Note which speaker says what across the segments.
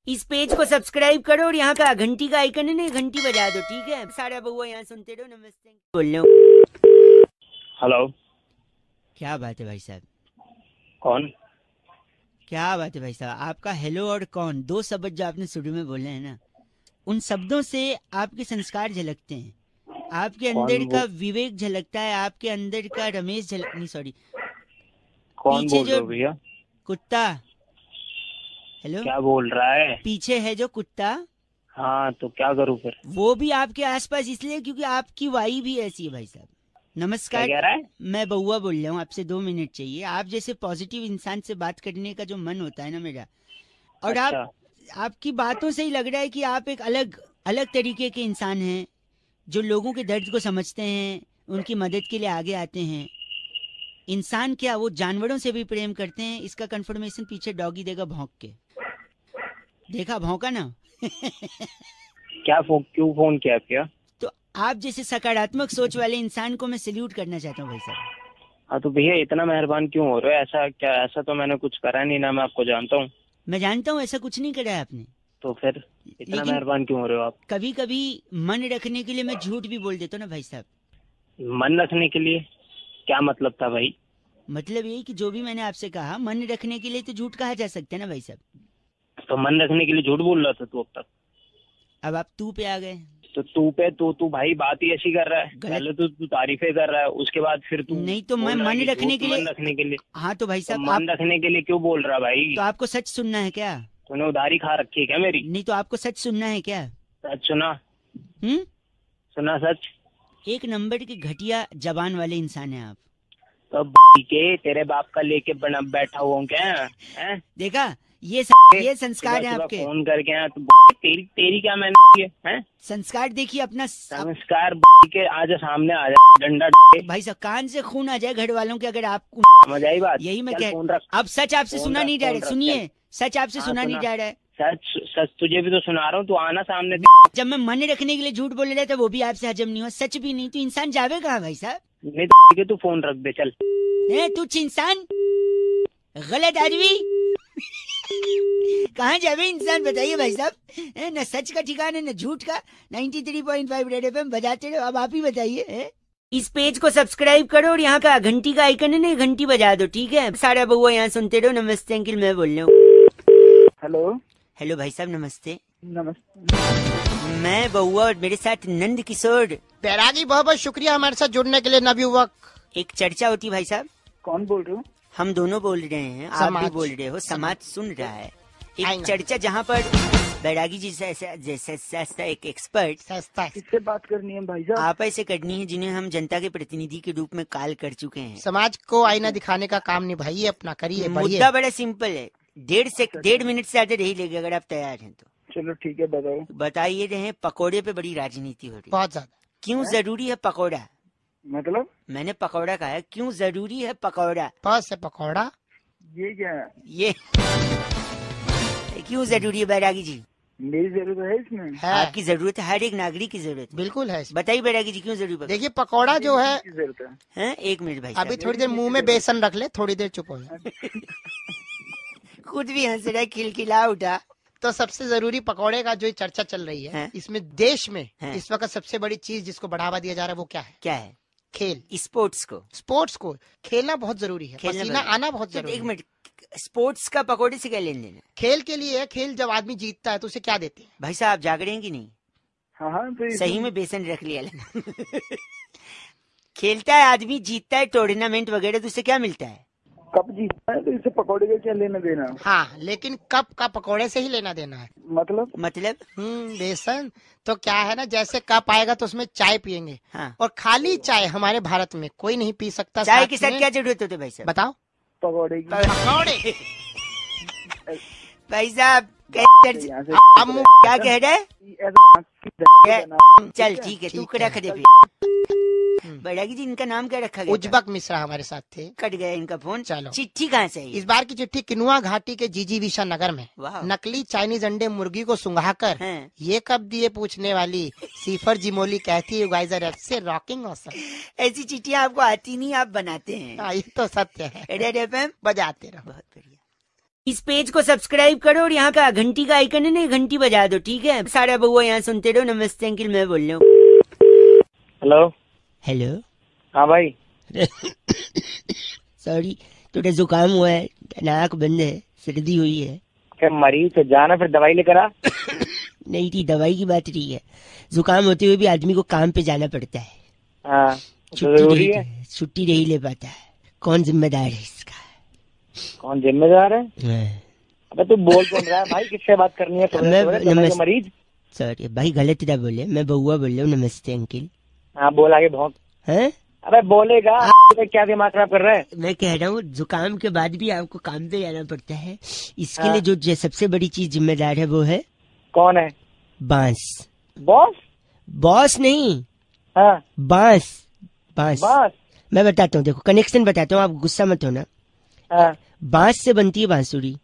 Speaker 1: इस पेज को सब्सक्राइब करो और यहाँ का घंटी का आइकन है ना, घंटी बजा दो, ठीक है? सारा बउआ यहाँ सुनते रहो। नमस्ते बोल रहे हो।
Speaker 2: हेलो।
Speaker 1: क्या बात है भाई साहब?
Speaker 2: कौन?
Speaker 1: क्या बात है भाई साहब? आपका हेलो और कौन, दो शब्द जो आपने शुरू में बोले हैं ना, उन शब्दों से आपके संस्कार झलकते हैं, आपके अंदर का विवेक झलकता है, आपके अंदर का रमेश नहीं सॉरी,
Speaker 2: कौन
Speaker 1: पीछे
Speaker 2: बोल रहे
Speaker 1: जो
Speaker 2: हो भैया?
Speaker 1: कुत्ता, हेलो,
Speaker 2: क्या बोल रहा है?
Speaker 1: पीछे है जो कुत्ता,
Speaker 2: हाँ तो क्या करूँ फिर?
Speaker 1: वो भी आपके आसपास इसलिए क्योंकि आपकी वाई भी ऐसी है भाई साहब। नमस्कार,
Speaker 2: क्या कह रहा है?
Speaker 1: मैं बउआ बोल रहा हूँ, आपसे 2 मिनट चाहिए। आप जैसे पॉजिटिव इंसान से बात करने का जो मन होता है ना मेरा, और
Speaker 2: अच्छा।
Speaker 1: आपकी बातों से ही लग रहा है कि आप एक अलग अलग तरीके के इंसान हैं, जो लोगों के दर्द को समझते हैं, उनकी मदद के लिए आगे आते हैं। इंसान क्या, वो जानवरों से भी प्रेम करते हैं। इसका कंफर्मेशन पीछे डॉगी देगा भौंक के। देखा भौंका ना?
Speaker 2: क्यों फोन किया क्या?
Speaker 1: तो आप जैसे सकारात्मक सोच वाले इंसान को मैं सैल्यूट करना चाहता हूँ भाई साहब।
Speaker 2: हाँ तो भैया इतना मेहरबान क्यों हो रहे हो? ऐसा क्या? ऐसा तो मैंने कुछ करा नहीं ना, मैं आपको जानता हूँ।
Speaker 1: मैं जानता हूँ ऐसा कुछ नहीं करा है आपने,
Speaker 2: तो फिर इतना
Speaker 1: लेकिन
Speaker 2: मेहरबान क्यों हो रहे हो आप?
Speaker 1: कभी कभी मन रखने के लिए मैं झूठ भी बोल देता हूँ ना भाई साहब।
Speaker 2: मन रखने के लिए? क्या मतलब था भाई?
Speaker 1: मतलब यही कि जो भी मैंने आपसे कहा, मन रखने के लिए तो झूठ कहा जा सकता है ना भाई साहब।
Speaker 2: तो मन रखने के लिए झूठ बोल रहा था तू अब तक?
Speaker 1: अब आप तू पे आ गए।
Speaker 2: तो तू भाई बात ही ऐसी कर रहा है। पहले तो तू तारीफें कर रहा है, उसके बाद फिर तू
Speaker 1: नहीं तो मैं मन रखने के लिए,
Speaker 2: मन रखने के लिए।
Speaker 1: हाँ तो भाई साहब
Speaker 2: मन रखने के लिए क्यों बोल रहा भाई?
Speaker 1: तो आपको सच सुनना है क्या?
Speaker 2: तूने उधारी खा रखी है क्या मेरी?
Speaker 1: नहीं तो आपको सच सुनना है क्या?
Speaker 2: सच सुना। सुना सच।
Speaker 1: एक नंबर की घटिया जबान वाले इंसान है आप।
Speaker 2: तो के तेरे बाप का लेके बैठा हुआ हूँ क्या है? देखा
Speaker 1: ये संस्कार है आपके।
Speaker 2: फोन करके आया तो तेरी क्या मैंने है?
Speaker 1: संस्कार देखिए अपना।
Speaker 2: संस्कार के आज सामने आ जाए डंडा
Speaker 1: भाई साहब, कान से खून आ जाए घर वालों के अगर आपको
Speaker 2: समझ आई बात।
Speaker 1: यही मैं कह, अब सच आपसे सुना नहीं जा रहा है। सुनिए, सच आपसे सुना नहीं जा रहा है।
Speaker 2: सच तुझे भी तो सुना रहा हूँ, तू आना सामने।
Speaker 1: जब मैं मन रखने के लिए झूठ बोल रहा था वो भी आपसे हजम नहीं हुआ, सच भी नहीं, तो इंसान जावे कहाँ भाई साहब?
Speaker 2: नहीं तो तू फोन रख दे चल।
Speaker 1: तू इंसान गलत आदमी कहाँ जावे इंसान, बताइए भाई साहब? न सच का ठिकाना न झूठ का। 93.5 रेड एफएम बजाते रहो। अब आप ही बताइए। इस पेज को सब्सक्राइब करो और यहाँ का घंटी का आइकन है ना, घंटी बजा दो, ठीक है? सारा बउआ यहाँ सुनते रहो। नमस्ते अंकिल, मैं बोल रहा हूँ।
Speaker 3: हेलो।
Speaker 1: हेलो भाई साहब, नमस्ते।
Speaker 3: नमस्ते।
Speaker 1: मैं बउआ और मेरे साथ नंद किशोर।
Speaker 4: बैरागी, बहुत बहुत शुक्रिया हमारे साथ जुड़ने के लिए नवयुवक।
Speaker 1: एक चर्चा होती भाई साहब।
Speaker 3: कौन बोल रहे हो?
Speaker 1: हम दोनों बोल रहे हैं, आप भी बोल रहे हो, समाज सुन रहा है। एक चर्चा जहाँ पर बैरागी जी से ऐसा एक एक्सपर्ट
Speaker 3: किससे बात करनी है भाई साहब?
Speaker 1: आप ऐसे करनी है जिन्हें हम जनता के प्रतिनिधि के रूप में कॉल कर चुके हैं।
Speaker 4: समाज को आईना दिखाने का काम निभाइए अपना, करिए।
Speaker 1: मुद्दा बड़ा सिंपल है, 1.5 मिनट से ज्यादा नहीं लेगा अगर आप तैयार हैं तो।
Speaker 3: चलो ठीक है, बताओ।
Speaker 1: बताइए रहे, पकोड़े पे बड़ी राजनीति हो रही है,
Speaker 4: बहुत ज्यादा।
Speaker 1: क्यों जरूरी है पकौड़ा?
Speaker 3: मतलब?
Speaker 1: मैंने पकौड़ा कहा है, क्यों जरूरी है पकौड़ा?
Speaker 4: पास से पकौड़ा,
Speaker 3: ये क्या है?
Speaker 1: ये क्यों जरूरी है बैरागी जी?
Speaker 3: मेरी जरूरत है इसमें?
Speaker 4: है।
Speaker 1: आपकी जरूरत है, हर एक नागरिक की जरूरत है।
Speaker 4: बिल्कुल है।
Speaker 1: बताइए बैरागी जी, क्यों जरूरी है?
Speaker 4: देखिए पकौड़ा जो है,
Speaker 3: जरूरत है।
Speaker 1: 1 मिनट भाई
Speaker 4: अभी थोड़ी देर मुंह में बेसन रख ले, थोड़ी देर चुप हो जाए।
Speaker 1: खुद भी हंस रहा है, खिलखिला उठा।
Speaker 4: तो सबसे जरूरी पकौड़े का जो चर्चा चल रही है, इसमें देश में इस वक्त सबसे बड़ी चीज जिसको बढ़ावा दिया जा रहा है वो क्या है?
Speaker 1: क्या है?
Speaker 4: खेल।
Speaker 1: स्पोर्ट्स को
Speaker 4: खेलना बहुत जरूरी है, पसीना आना बहुत जरूरी है।
Speaker 1: 1 मिनट, स्पोर्ट्स का पकौड़े से क्या लेन देना?
Speaker 4: खेल के लिए है, खेल जब आदमी जीतता है तो उसे क्या देते हैं?
Speaker 1: भाई साहब, आप जाग रहे हैं कि नहीं?
Speaker 3: हाँ तो
Speaker 1: सही में बेसन रख लिया खेलता है आदमी, जीतता है टूर्नामेंट वगैरह, तो उसे क्या मिलता है?
Speaker 3: कब जीतता है तो इससे पकौड़े का क्या लेना देना?
Speaker 4: हाँ, लेकिन कप का पकौड़े से ही लेना देना है।
Speaker 3: मतलब
Speaker 4: बेसन तो क्या है ना, जैसे कप आएगा तो उसमें चाय पियेंगे।
Speaker 1: हाँ।
Speaker 4: और खाली चाय हमारे भारत में कोई नहीं पी सकता।
Speaker 1: चाय के साथ क्या जरूरत होती है भाई साहब?
Speaker 4: बताओ।
Speaker 3: पकौड़े की।
Speaker 4: पकौड़े
Speaker 1: भाई साहब
Speaker 4: अब
Speaker 1: क्या कह रहे हैं? चल ठीक है, तू रख दे। बैरागी जी, इनका नाम क्या रखा गया?
Speaker 4: उज्बक मिश्रा हमारे साथ थे।
Speaker 1: कट गया इनका फोन।
Speaker 4: चलो,
Speaker 1: चिट्ठी कहाँ से?
Speaker 4: इस बार की चिट्ठी किनुआ घाटी के जीजीविशा नगर में नकली चाइनीज अंडे मुर्गी को सुंघाकर ये कब दिए पूछने वाली सीफर जिमोली कहती है, गाइस आर से रॉकिंग ऑसम।
Speaker 1: ऐसी चिट्ठियां आपको आती नहीं, आप बनाते हैं।
Speaker 4: ये तो सत्य है।
Speaker 1: रेड एफएम
Speaker 4: बजाते रहो।
Speaker 1: बहुत बढ़िया। इस पेज को सब्सक्राइब करो और यहाँ का घंटी का आइकन है ना, घंटी बजा दो, ठीक है? सारा बउआ यहाँ सुनते रहो। नमस्ते अंकिल, मैं बोल रहा हूँ।
Speaker 2: हेलो।
Speaker 1: हेलो।
Speaker 2: हाँ भाई।
Speaker 1: सॉरी, थोड़ा जुकाम हुआ है, नाक बंद है, सर्दी हुई है।
Speaker 2: क्या मरीज तो जाना, फिर दवाई लेकर आ।
Speaker 1: नहीं थी, दवाई की बात नहीं है। जुकाम होते हुए भी आदमी को काम पे जाना पड़ता है।
Speaker 2: हाँ, जरूरी है।
Speaker 1: छुट्टी नहीं ले पाता है। कौन जिम्मेदार है इसका?
Speaker 2: कौन जिम्मेदार है? अबे तू बोल कौन रहा है भाई? किससे बात करनी है?
Speaker 1: मैं
Speaker 2: मरीज।
Speaker 1: सॉरी भाई, गलत ना बोले, मैं बउआ बोल रहा हूँ। नमस्ते अंकिल।
Speaker 2: हाँ बोल, आगे बहुत
Speaker 1: है।
Speaker 2: अबे बोलेगा। क्या दिमाग खराब कर रहा है?
Speaker 1: मैं कह रहा हूँ जुकाम के बाद भी आपको काम पे जाना पड़ता है। इसके
Speaker 2: हाँ।
Speaker 1: लिए जो सबसे बड़ी चीज जिम्मेदार है वो है।
Speaker 2: कौन है?
Speaker 1: बांस।
Speaker 2: बॉस?
Speaker 1: बॉस नहीं।
Speaker 2: हाँ।
Speaker 1: बांस। बांस।
Speaker 2: बांस।
Speaker 1: मैं बताता हूँ, देखो कनेक्शन बताता हूँ, आप गुस्सा मत होना।
Speaker 2: हाँ।
Speaker 1: बांस से बनती है बांसुरी।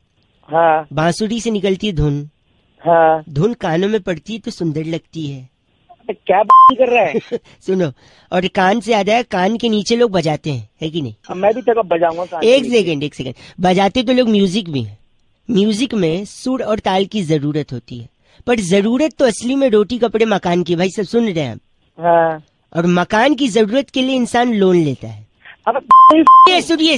Speaker 2: हाँ।
Speaker 1: बांसुरी से निकलती है धुन।
Speaker 2: हाँ।
Speaker 1: धुन कानों में पड़ती है तो सुंदर लगती है।
Speaker 2: क्या बात कर रहा है?
Speaker 1: सुनो, और कान से आता है, कान के नीचे लोग बजाते हैं, है कि नहीं?
Speaker 2: मैं भी तेरे को बजाऊंगा।
Speaker 1: एक सेकंड, बजाते तो लोग म्यूजिक भी है। म्यूजिक में सुर और ताल की जरूरत होती है, पर जरूरत तो असली में रोटी कपड़े मकान की। भाई सब सुन रहे हैं आप?
Speaker 2: हाँ।
Speaker 1: और मकान की जरूरत के लिए इंसान लोन लेता है।
Speaker 2: अब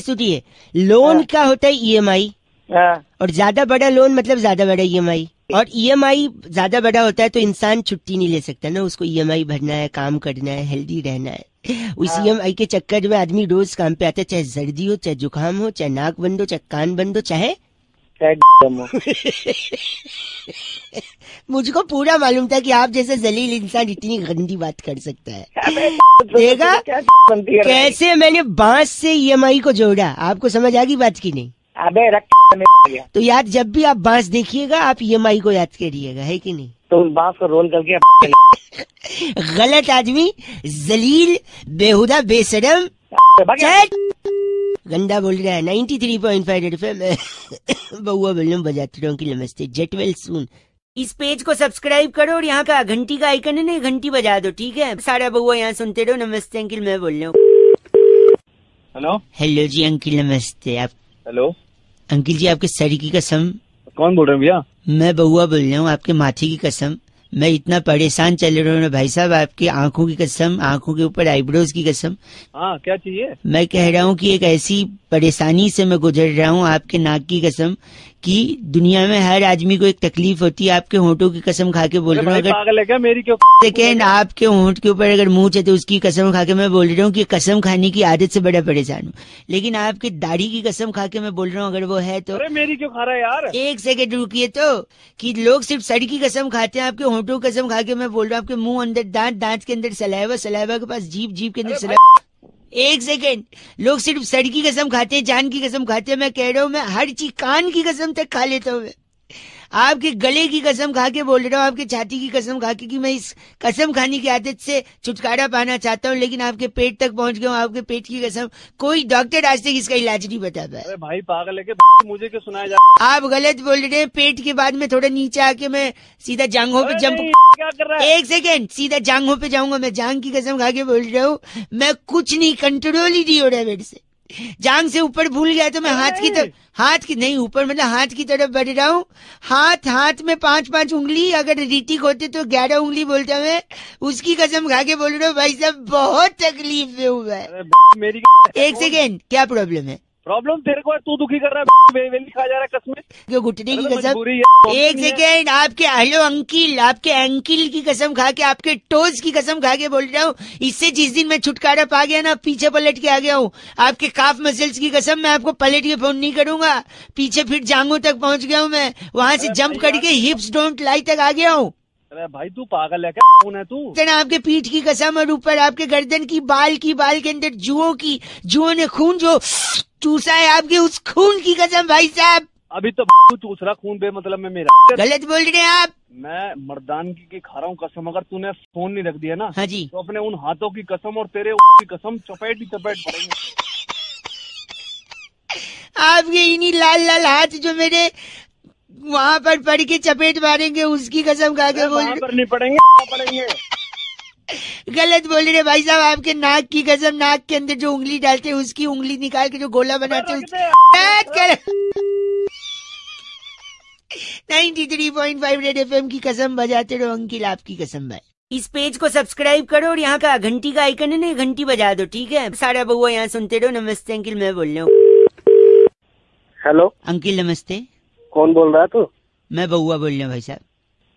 Speaker 1: सुनिए, लोन
Speaker 2: हाँ।
Speaker 1: का होता है EMI।
Speaker 2: हाँ।
Speaker 1: और ज्यादा बड़ा लोन मतलब ज्यादा बड़ा EMI। और EMI ज्यादा बड़ा होता है तो इंसान छुट्टी नहीं ले सकता ना, उसको EMI भरना है, काम करना है, हेल्दी रहना है। उस
Speaker 2: हाँ।
Speaker 1: EMI के चक्कर में आदमी रोज काम पे आता है, चाहे सर्दी हो, चाहे जुकाम हो, चाहे नाक बंद हो, चाहे कान बंद हो, चाहे मुझको पूरा मालूम था कि आप जैसे जलील इंसान इतनी गंदी बात कर सकता है। देखा कैसे मैंने बांस से EMI को जोड़ा? आपको समझ आ गई बात की नहीं?
Speaker 2: अबे रख।
Speaker 1: तो याद, जब भी आप बांस देखिएगा आप EMI को याद करिएगा, है कि नहीं?
Speaker 2: तो उस बांस को रोल करके
Speaker 1: गलत आदमी, जलील, बेहुदा, बेशरम, गंदा बोल रहा है। 93.5 FM बउआ बोलूं, बजाते रहो कि नमस्ते। Jet well soon. इस पेज को सब्सक्राइब करो और यहाँ का घंटी का आइकन है ना, घंटी बजा दो, ठीक है? सारा बउआ यहाँ सुनते रहो। नमस्ते अंकिल, मैं बोल रहा हूँ।
Speaker 2: हेलो।
Speaker 1: हेलो जी अंकिल, नमस्ते। आप?
Speaker 2: हेलो
Speaker 1: अंकिल जी, आपके सर की कसम।
Speaker 2: कौन बोल रहे हैं भैया?
Speaker 1: मैं बउआ बोल रहा हूँ, आपके माथे की कसम। मैं इतना परेशान चल रहा हूँ ना भाई साहब, आपकी आंखों की कसम, आंखों के ऊपर आईब्रोज की कसम।
Speaker 2: हाँ, क्या चाहिए?
Speaker 1: मैं कह रहा हूँ कि एक ऐसी परेशानी से मैं गुजर रहा हूँ, आपके नाक की कसम, कि दुनिया में हर आदमी को एक तकलीफ होती है। आपके होंठों की कसम खा के बोल रहा हूँ, अगर
Speaker 2: पागल है क्या? मेरी क्यों?
Speaker 1: सेकेंड, आपके होंठ के ऊपर अगर मुंह है तो उसकी कसम खा के मैं बोल रहा हूँ कि कसम खाने की आदत से बड़ा परेशान हूँ। लेकिन आपकी दाढ़ी की कसम खा के मैं बोल रहा हूँ, अगर वो है तो।
Speaker 2: अरे मेरी क्यों खा रहा है यार?
Speaker 1: एक सेकंड रुकिए तो, कि लोग सिर्फ सर की कसम खाते हैं, आपके होंठों की कसम खा के मैं बोल रहा हूँ, आपके मुंह अंदर दांत, दांत के अंदर सलाइवा, सलाइवा के पास जीभ, जीभ के अंदर सलाइवा। एक सेकेंड, लोग सिर्फ सर की कसम खाते हैं, जान की कसम खाते हैं। मैं कह रहा हूँ, मैं हर चीज, कान की कसम तक खा लेता हूँ। मैं आपके गले की कसम खा के बोल रहा हूँ, आपके छाती की कसम खा के, कि मैं इस कसम खाने की आदत से छुटकारा पाना चाहता हूँ, लेकिन आपके पेट तक पहुंच गया हूँ। आपके पेट की कसम, कोई डॉक्टर आज तक इसका इलाज नहीं बता पाया।
Speaker 2: अरे भाई पागल है क्या? मुझे क्यों सुनाया जा?
Speaker 1: आप गलत बोल रहे हैं। पेट के बाद में थोड़ा नीचे आके मैं सीधा जांघों पे जंप।
Speaker 2: क्या कर रहा है?
Speaker 1: एक सेकेंड, सीधा जांघों पे जाऊंगा। मैं जांघ की कसम खा के बोल रहा हूँ, मैं कुछ नहीं, कंट्रोल ही नहीं हो रहा है मेरे से। जांघ से ऊपर भूल गया तो मैं हाथ की तरफ, हाथ की नहीं, ऊपर मतलब हाथ की तरफ बढ़ रहा हूँ। हाथ में 5-5 उंगली, अगर रीतिक होते तो 11 उंगली बोलता मैं। उसकी कसम खा के बोल रहा हूँ भाई साहब, बहुत तकलीफ में हुआ है।
Speaker 2: मेरी
Speaker 1: एक सेकेंड, क्या प्रॉब्लम है?
Speaker 2: प्रॉब्लम तेरे को है, तू दुखी कर रहा है, वेली खा जा रहा है कसमें।
Speaker 1: क्यों घुटने की कसम?
Speaker 2: है।
Speaker 1: एक सेकेंड, आपके हेलो अंकिल, आपके एंकिल की कसम खा के, आपके टोज की कसम खा के बोल रहा हूँ। इससे जिस दिन मैं छुटकारा पा गया ना, पीछे पलट के आ गया हूँ। आपके काफ मसल्स की कसम, मैं आपको पलट के फोन नहीं करूंगा। पीछे फिर जांघों तक पहुंच गया हूँ मैं, वहां से जंप करके हिप्स डोंट लाई तक आ गया हूँ।
Speaker 2: अरे भाई तू पागल है क्या? कौन है तू?
Speaker 1: आपके पीठ की कसम, और ऊपर आपके गर्दन की, बाल के अंदर जुओं ने खून जो चूसा है, आपके उस खून की कसम भाई साहब।
Speaker 2: अभी तो तू चूस रहा खून बेमतलब में मेरा।
Speaker 1: गलत बोल रहे हैं आप।
Speaker 2: मैं मर्दानगी की खा रहा हूँ कसम। अगर तूने फोन नहीं रख दिया ना,
Speaker 1: हाँ जी,
Speaker 2: तो अपने उन हाथों की कसम और तेरे की कसम चपेट ही चपेट पड़ेंगे।
Speaker 1: आपके इन्हीं लाल लाल हाथ जो मेरे वहाँ पर पड़ के चपेट मारेंगे, उसकी कसम खा के बोल रहे।
Speaker 2: नहीं पड़ेंगे, पड़ेंगे।
Speaker 1: गलत बोल रहे भाई साहब। आपके नाक की कसम, नाक के अंदर जो उंगली डालते हैं, उसकी उंगली निकाल के जो गोला बनाते हैं 93.5 रेड एफएम की कसम बजाते रहो अंकिल, आपकी कसम भाई। इस पेज को सब्सक्राइब करो और यहाँ का घंटी का आइकन है ना, घंटी बजा दो, ठीक है? सारा बउआ यहाँ सुनते रहो। नमस्ते अंकिल, मैं बोल रहा हूँ।
Speaker 3: हेलो
Speaker 1: अंकिल नमस्ते,
Speaker 3: कौन बोल रहा है तू?
Speaker 1: मैं बउआ बोल रहा हूँ भाई साहब।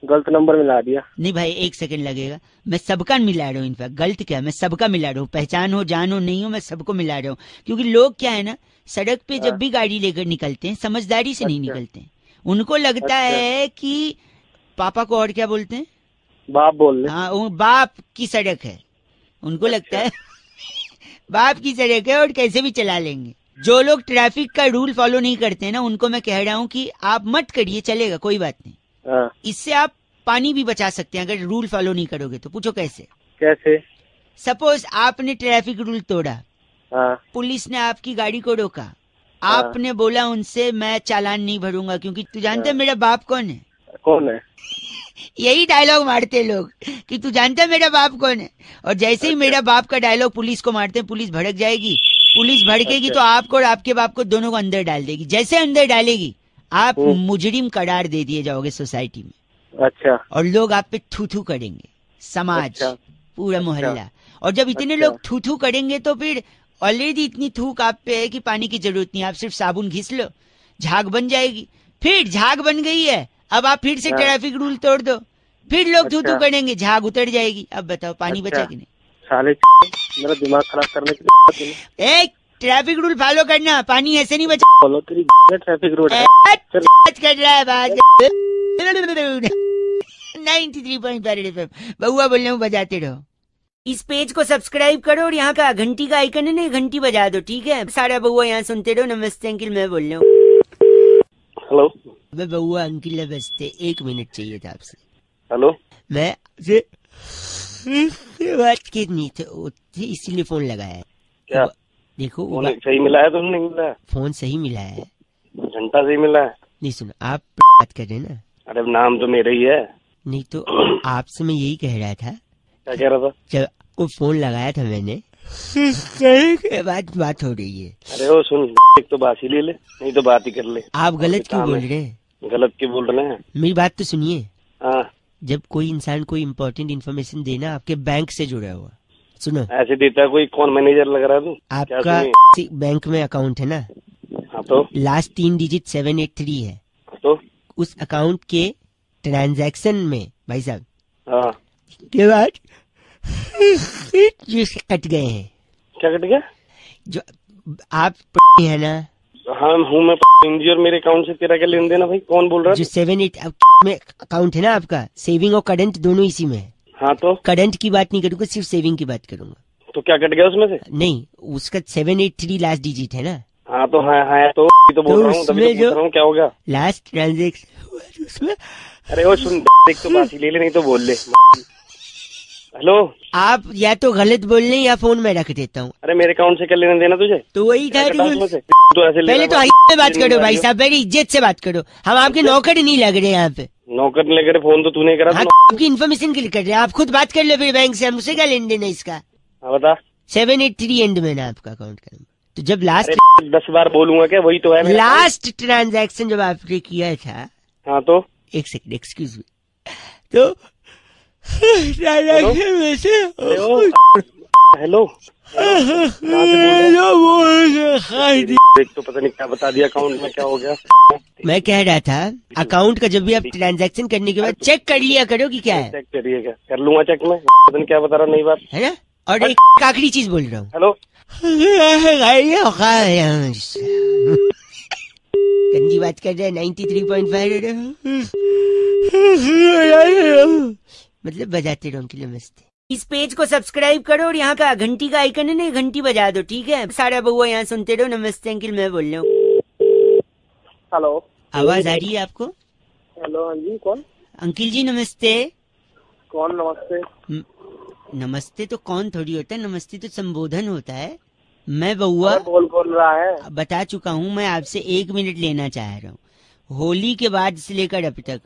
Speaker 3: गलत नंबर मिला दिया।
Speaker 1: नहीं भाई, 1 सेकंड लगेगा। मैं सबका मिला रहा हूँ, इनफैक्ट गलत क्या, मैं सबका मिला रहा हूँ। पहचान हो जान हो नहीं हो, मैं सबको मिला रहा हूँ। क्योंकि लोग क्या है ना, सड़क पे जब भी गाड़ी लेकर निकलते हैं समझदारी से नहीं निकलते हैं। उनको लगता है कि पापा को और क्या बोलते हैं,
Speaker 3: बाप बोल रहे।
Speaker 1: हाँ, वो बाप की सड़क है, उनको लगता है बाप की सड़क है और कैसे भी चला लेंगे। जो लोग ट्रैफिक का रूल फॉलो नहीं करते हैं ना, उनको मैं कह रहा हूँ कि आप मत करिए, चलेगा, कोई बात नहीं। इससे आप पानी भी बचा सकते हैं अगर रूल फॉलो नहीं करोगे तो। पूछो कैसे?
Speaker 3: कैसे?
Speaker 1: सपोज आपने ट्रैफिक रूल तोड़ा, पुलिस ने आपकी गाड़ी को रोका, आपने बोला उनसे मैं चालान नहीं भरूंगा क्योंकि तू जानते है मेरा बाप कौन है।
Speaker 3: कौन है?
Speaker 1: यही डायलॉग मारते लोग कि तू जानता है मेरा बाप कौन है। और जैसे ही मेरा बाप का डायलॉग पुलिस को मारते हैं, पुलिस भड़क जाएगी। पुलिस भड़केगी तो आपको और आपके बाप को दोनों को अंदर डाल देगी। जैसे अंदर डालेगी आप मुजरिम करार दे दिए जाओगे सोसाइटी में।
Speaker 3: अच्छा।
Speaker 1: और लोग आप पे थू थू करेंगे, समाज, पूरा मोहल्ला। और जब इतने लोग थू थू करेंगे तो फिर ऑलरेडी इतनी थूक आप पे है कि पानी की जरूरत नहीं, आप सिर्फ साबुन घिस लो, झाग बन जाएगी। फिर झाग बन गई है, अब आप फिर से ट्रैफिक रूल तोड़ दो, फिर लोग थू थू करेंगे, झाग उतर जाएगी। अब बताओ पानी बचा कि नहीं? साले
Speaker 3: मेरा दिमाग खराब करने के लिए।
Speaker 1: एक ट्रैफिक रूल फॉलो करना, पानी ऐसे नहीं बचा।
Speaker 3: फॉलो तेरी ट्रैफिक रूल
Speaker 1: कर रहा है बात। 93.5 बउआ बोल रहा हूँ, बजाते रहो। इस पेज को सब्सक्राइब करो और यहाँ का घंटी का आइकन है ना, घंटी बजा दो, ठीक है? सारा बउआ यहाँ सुनते रहो। नमस्ते अंकिल, मैं बोल रहा हूँ।
Speaker 3: हेलो।
Speaker 1: मैं बउआ अंकिल नमस्ते, 1 मिनट चाहिए था आपसे।
Speaker 3: हेलो।
Speaker 1: मैं आपसे बात करनी थी, इसीलिए फोन लगाया है।
Speaker 3: क्या?
Speaker 1: देखो
Speaker 3: सही मिला है, तुम नहीं मिला है?
Speaker 1: फोन सही मिला है,
Speaker 3: घंटा सही मिला है।
Speaker 1: नहीं सुनो, आप बात कर रहे हैं ना?
Speaker 3: अरे नाम तो मेरा ही है। नहीं
Speaker 1: तो आपसे मैं यही कह रहा था।
Speaker 3: क्या कह रहा था?
Speaker 1: जब आपको फोन लगाया था मैंने के बाद बात हो रही है।
Speaker 3: अरे वो सुन, एक तो बात ही ले ले, नहीं तो बात ही कर ले।
Speaker 1: आप गलत क्यों बोल रहे हैं?
Speaker 3: गलत क्यों बोल रहे हैं?
Speaker 1: मेरी बात तो सुनिए।
Speaker 3: हाँ।
Speaker 1: जब कोई इंसान कोई इम्पोर्टेंट इन्फॉर्मेशन देना, आपके बैंक से जुड़ा हुआ, सुनो।
Speaker 3: ऐसे देता है कोई? कौन मैनेजर लग रहा है तू?
Speaker 1: आपका बैंक में अकाउंट है ना?
Speaker 3: हाँ तो
Speaker 1: लास्ट 3 डिजिट 783 है।
Speaker 3: तो
Speaker 1: उस अकाउंट के ट्रांजैक्शन में भाई साहब,
Speaker 3: हाँ,
Speaker 1: के बाद जो कट गए हैं।
Speaker 3: क्या कट गया? जो
Speaker 1: आप है ना?
Speaker 3: हाँ हूँ मैं, और मेरे अकाउंट से तेरा क्या लेन देना भाई? कौन बोल रहा है?
Speaker 1: जो 78 में अकाउंट है ना आपका, सेविंग और करंट दोनों इसी में है।
Speaker 3: हाँ तो
Speaker 1: करंट की बात नहीं करूंगा, सिर्फ सेविंग की बात करूंगा।
Speaker 3: तो क्या कट गया उसमें से? नहीं,
Speaker 1: उसका 783 लास्ट डिजिट है ना?
Speaker 3: हाँ तो हाँ तो बोल रहा हूँ, तभी तो पूछ रहा हूँ क्या होगा
Speaker 1: लास्ट ट्रांजेक्शन उसमें।
Speaker 3: अरे वो सुन, एक तो बात ही ले ले, नहीं तो बोल ले। हेलो,
Speaker 1: आप या तो गलत बोल रहे या फोन में रख देता हूँ।
Speaker 3: अरे मेरे अकाउंट से क्या लेना देना तुझे?
Speaker 1: तो वही था।
Speaker 3: तो ऐसे
Speaker 1: पहले तो से बात करो भाई साहब, मेरी इज्जत से बात करो। हम आपके नौकर नहीं लग रहे यहाँ पे।
Speaker 3: नौकर नहीं लग रहे? फोन तो तूने करा।
Speaker 1: आपकी इन्फॉर्मेशन के लिए कर रहे हैं, आप खुद बात कर लो फिर बैंक से, हमसे क्या लेन देना इसका?
Speaker 3: बता।
Speaker 1: 783 एंड में ना आपका अकाउंट का। तो जब लास्ट
Speaker 3: 10 बार बोलूंगा क्या? वही तो है
Speaker 1: लास्ट ट्रांजैक्शन जब आपने किया था।
Speaker 3: हाँ तो
Speaker 1: 1 सेकंड एक्सक्यूज मी। तो ट्रांजैक्शन में से
Speaker 3: हेलो एक तो पता नहीं क्या बता दिया, अकाउंट में क्या हो गया।
Speaker 1: मैं कह रहा था अकाउंट का जब भी आप ट्रांजैक्शन करने के बाद चेक कर लिया करो कि क्या है।
Speaker 3: चेक करिएगा? कर लूंगा चेक में, पता नहीं क्या बता रहा, नई बात
Speaker 1: है ना? और एक आखिरी चीज बोल रहा हूँ।
Speaker 3: हेलो,
Speaker 1: गंदी बात कर रहे हैं। 93.5 मतलब बजाते रहो अंकिल नमस्ते। इस पेज को सब्सक्राइब करो और यहाँ का घंटी का आइकन है ना, घंटी बजा दो, ठीक है? सारा बउआ यहाँ सुनते रहो। नमस्ते अंकिल, मैं बोल रहा हूँ।
Speaker 3: हेलो,
Speaker 1: आवाज आ रही है आपको?
Speaker 3: हेलो, हाँ जी, कौन?
Speaker 1: अंकिल जी नमस्ते।
Speaker 3: कौन? नमस्ते।
Speaker 1: नमस्ते तो कौन थोड़ी होता है, नमस्ते तो संबोधन होता है। मैं बउआ
Speaker 3: बोल रहा है,
Speaker 1: बता चुका हूँ। मैं आपसे 1 मिनट लेना चाह रहा हूँ। होली के बाद से लेकर अब तक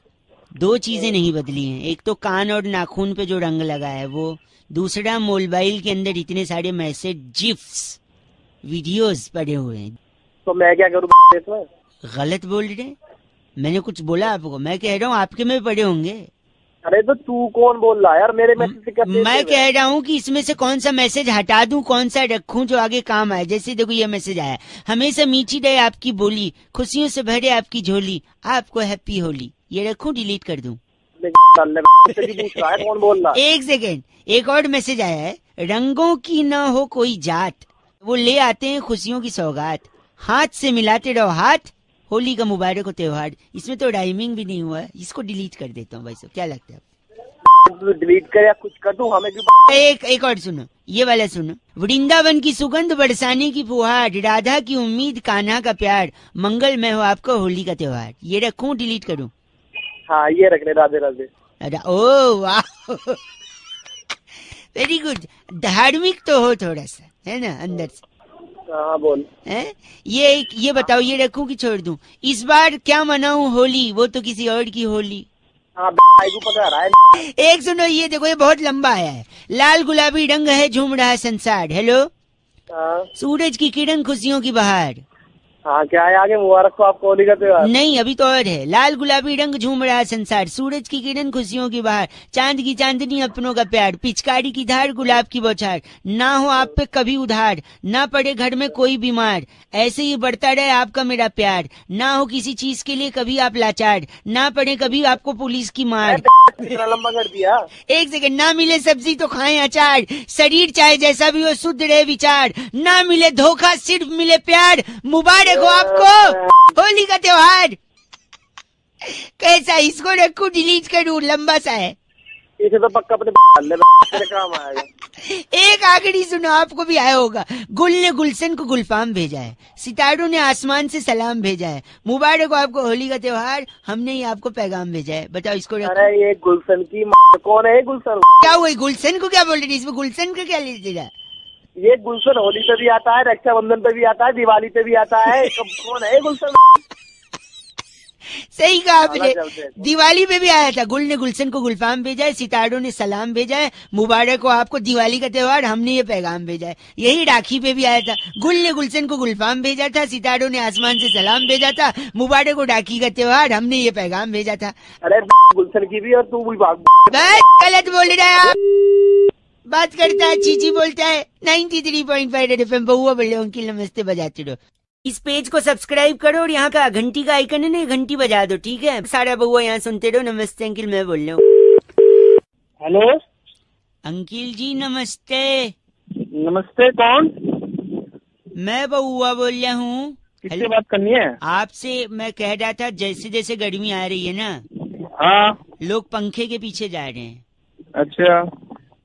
Speaker 1: 2 चीजें नहीं बदली हैं। एक तो कान और नाखून पे जो रंग लगा है वो, दूसरा मोबाइल के अंदर इतने सारे मैसेज, जिफ्स, वीडियोस पड़े हुए हैं।
Speaker 3: तो मैं क्या करूँ इसमें?
Speaker 1: गलत बोल रहे, मैंने कुछ बोला आपको? मैं कह रहा हूँ आपके में पड़े होंगे।
Speaker 3: अरे तो तू कौन बोल रहा है यार? मेरे मैसेज से क्या
Speaker 1: मैं कह रहा हूँ कि इसमें से कौन सा मैसेज हटा दूं, कौन सा रखूं जो आगे काम आए। जैसे देखो ये मैसेज आया, हमेशा मीठी रहे आपकी बोली, खुशियों से भरे आपकी झोली, आपको हैप्पी होली। ये रखूं, डिलीट कर दूं?
Speaker 3: कौन बोल रहा?
Speaker 1: एक सेकेंड, एक और मैसेज आया है, रंगों की न हो कोई जात, वो ले आते हैं खुशियों की सौगात, हाथ से मिलाते रहो हाथ, होली का मुबारक हो त्योहार। इसमें तो राइमिंग भी नहीं हुआ है, इसको डिलीट कर देता हूँ भाई साहब, क्या लगता है?
Speaker 3: डिलीट कर या कुछ कर दूं, हमें क्यों?
Speaker 1: एक और सुनो, ये वाला सुनो। वृंदावन की सुगंध बरसाने की फुहार, राधा की उम्मीद कान्हा का प्यार, मंगलमय हो आपको होली का त्योहार। ये रखूं, डिलीट करूं?
Speaker 3: हाँ ये रख ले, राधे राधे।
Speaker 1: अरे ओ वाह, वेरी गुड। धार्मिक तो हो थोड़ा सा, है ना अंदर से?
Speaker 3: हाँ बोल।
Speaker 1: है ये बताओ, ये रखूं कि छोड़ दूं? इस बार क्या मनाऊं होली, वो तो किसी और की होली।
Speaker 3: हाँ को पता रहा है।
Speaker 1: एक सुनो, ये देखो, ये बहुत लंबा आया है। लाल गुलाबी रंग है झूम रहा संसार, हेलो। सूरज की किरण खुशियों की बहार।
Speaker 3: हाँ क्या है आगे? मुबारक हो आपको होली का त्योहार।
Speaker 1: नहीं, अभी तो और है। लाल गुलाबी रंग झूम रहा संसार, सूरज की किरण खुशियों की बहार, चांद की चांदनी अपनों का प्यार, पिचकारी की धार गुलाब की बौछार, ना हो आप पे कभी उधार, ना पड़े घर में कोई बीमार, ऐसे ही बढ़ता रहे आपका मेरा प्यार, ना हो किसी चीज के लिए कभी आप लाचार, ना पड़े कभी आपको पुलिस की मार।
Speaker 3: इतना लंबा कर दिया।
Speaker 1: एक सेकंड, ना मिले सब्जी तो खाएं अचार, शरीर चाहे जैसा भी हो शुद्ध रहे विचार, ना मिले धोखा सिर्फ मिले प्यार, मुबारक हो आपको होली का त्योहार। कैसा, इसको रखूं, डिलीट करूं? लंबा सा है।
Speaker 3: इसे तो पक्का अपने काम आएगा।
Speaker 1: एक आखिरी सुनो, आपको भी आया होगा। गुल ने गुलशन को गुलफाम भेजा है, सितारों ने आसमान से सलाम भेजा है, मुबारक हो आपको होली का त्योहार, हमने ही आपको पैगाम भेजा है। बताओ इसको रखूं?
Speaker 3: अरे ये गुलशन की कौन है? गुलशन
Speaker 1: क्या हुआ? गुलशन को क्या बोल रही? इसमें गुलशन का क्या ले रहा?
Speaker 3: ये गुलशन होली पे भी आता है, रक्षाबंधन पे भी आता है, दिवाली पे भी आता है। कौन है गुलशन?
Speaker 1: सही कहा आपने, दिवाली पे भी आया था। गुल ने गुलशन को गुलफाम भेजा है, सितारों ने सलाम भेजा है, मुबारक हो आपको दिवाली का त्योहार, हमने ये पैगाम भेजा है। यही राखी पे भी आया था, गुल ने गुलशन को गुलफाम भेजा था, सितारों ने आसमान से सलाम भेजा था, मुबारक हो राखी का त्योहार, हमने ये पैगाम भेजा था।
Speaker 3: अरे गुलशन की भी और तू भी
Speaker 1: गलत बोल रहा है आप। बात करता है, चीची बोलता है। 93.5 रेड एफएम बहुआ बोल रहे हो, अंकिल नमस्ते बजाते रहो। इस पेज को सब्सक्राइब करो और यहाँ का घंटी का आइकन है ना, घंटी बजा दो, ठीक है? सारा बहुआ यहाँ सुनते रहो। नमस्ते अंकिल, मैं बोल रहा हूँ।
Speaker 3: हेलो
Speaker 1: अंकिल जी नमस्ते।
Speaker 3: नमस्ते, कौन?
Speaker 1: मैं बहुआ बोल रहा हूँ।
Speaker 3: किससे बात करनी है?
Speaker 1: आपसे मैं कह रहा था, जैसे जैसे गर्मी आ रही है ना,
Speaker 3: हाँ
Speaker 1: लोग पंखे के पीछे जा रहे हैं।
Speaker 3: अच्छा,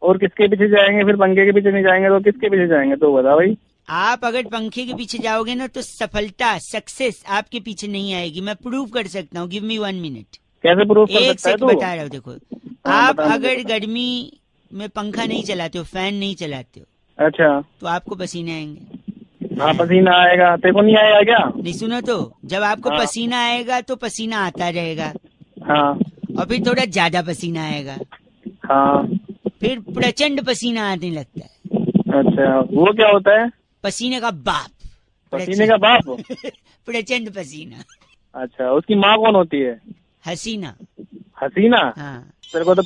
Speaker 3: और किसके पीछे जाएंगे? फिर पंखे के पीछे नहीं जाएंगे तो किसके पीछे जाएंगे? तो बता भाई।
Speaker 1: आप अगर पंखे के पीछे जाओगे ना तो सफलता, सक्सेस आपके पीछे नहीं आएगी। मैं प्रूव कर सकता हूँ, गिव मी 1 मिनट।
Speaker 3: कैसे प्रूव कर सकता है तू?
Speaker 1: बता रहा हूँ, देखो। आप अगर गर्मी में पंखा नहीं चलाते हो, फैन नहीं चलाते हो,
Speaker 3: अच्छा,
Speaker 1: तो आपको पसीने आएंगे।
Speaker 3: हाँ पसीना आएगा। तेरे को नहीं आएगा क्या?
Speaker 1: नहीं, सुनो तो, जब आपको पसीना आएगा तो पसीना आता रहेगा।
Speaker 3: हाँ।
Speaker 1: और फिर थोड़ा ज्यादा पसीना आएगा।
Speaker 3: हाँ।
Speaker 1: फिर प्रचंड पसीना आने लगता है।
Speaker 3: अच्छा, वो क्या होता है?
Speaker 1: पसीने का बाप।
Speaker 3: पसीने का बाप?
Speaker 1: प्रचंड पसीना।
Speaker 3: अच्छा, उसकी माँ कौन होती है?
Speaker 1: हसीना।
Speaker 3: हसीना?
Speaker 1: हाँ।
Speaker 3: तेरे को तो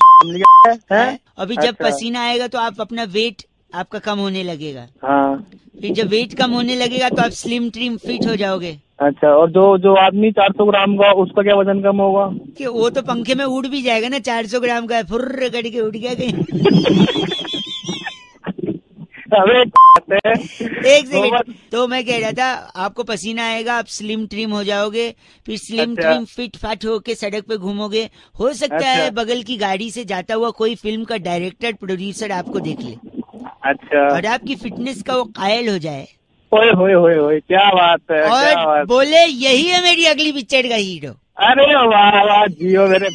Speaker 3: है?
Speaker 1: अभी जब पसीना आएगा तो आप अपना वेट आपका कम होने लगेगा।
Speaker 3: हाँ।
Speaker 1: फिर जब वेट कम होने लगेगा तो आप स्लिम ट्रिम फिट हो जाओगे।
Speaker 3: अच्छा, और जो आदमी 400 ग्राम का, उसका क्या वजन कम होगा?
Speaker 1: कि वो तो पंखे में उड़ भी जाएगा ना, 400 ग्राम का फुर्र करके उड़ गया कहीं। एक सेकंड, तो मैं कह रहा था, आपको पसीना आएगा, आप स्लिम ट्रिम हो जाओगे, फिर स्लिम ट्रिम फिट फाट होके सड़क पे घूमोगे। हो सकता है बगल की गाड़ी से जाता हुआ कोई फिल्म का डायरेक्टर प्रोड्यूसर आपको देख ले।
Speaker 3: अच्छा।
Speaker 1: और आपकी फिटनेस का वो कायल हो जाए।
Speaker 3: होए होए होए होए, क्या बात है।
Speaker 1: और
Speaker 3: क्या बात।
Speaker 1: बोले यही है मेरी अगली पिक्चर का हीरो।
Speaker 3: अरे वाह वाह, जियो मेरे।